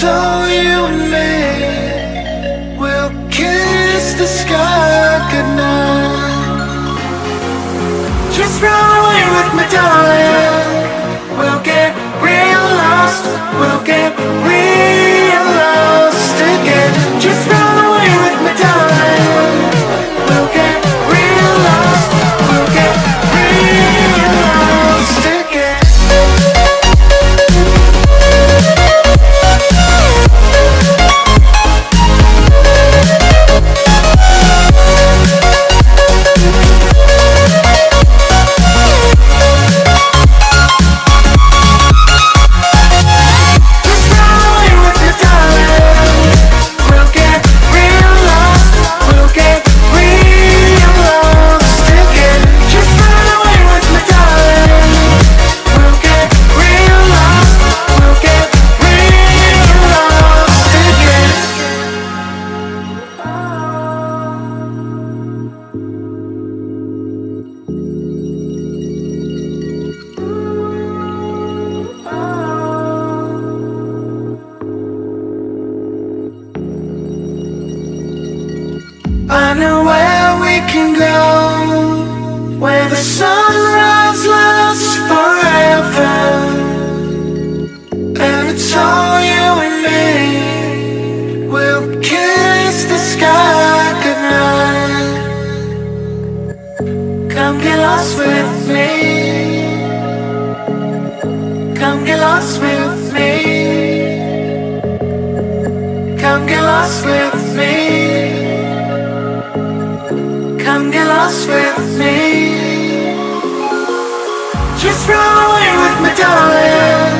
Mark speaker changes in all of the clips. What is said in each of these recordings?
Speaker 1: so you and me will kiss the sky goodnight. Just run away with me, darling. We'll get real lost. We'll get real lost again. Just run away with me, darling. We'll get real lost. We'll get real lost again. I know where we can go, where the sunrise lasts forever, and it's all you and me. We'll kiss the sky goodnight. Come get lost with me. Come get lost with me. Come get lost with me. Come get lost with me. Just run away with me, darling.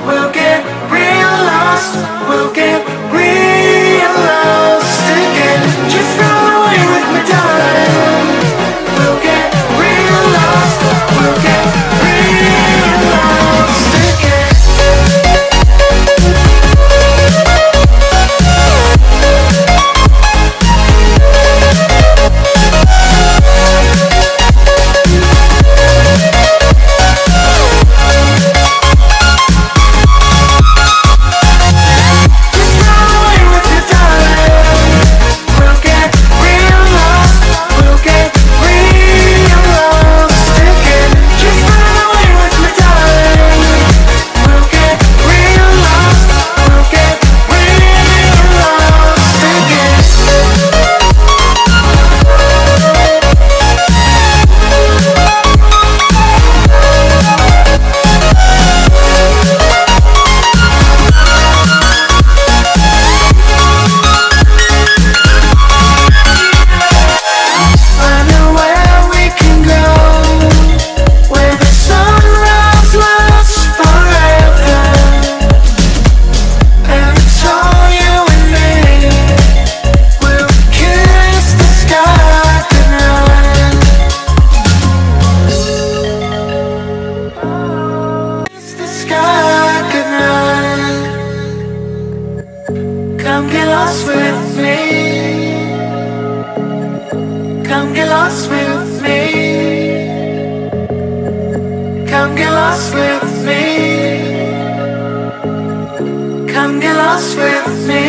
Speaker 1: We'll get real lost. We'll get real lost again. Just run away with me, darling. We'll get real lost. We'll get real lost again. Come get lost with me. Come get lost with me. Come get lost with me. Come get lost with me.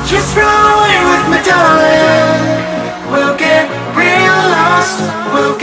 Speaker 1: Just run away with me, darling. We'll get real lost. We'll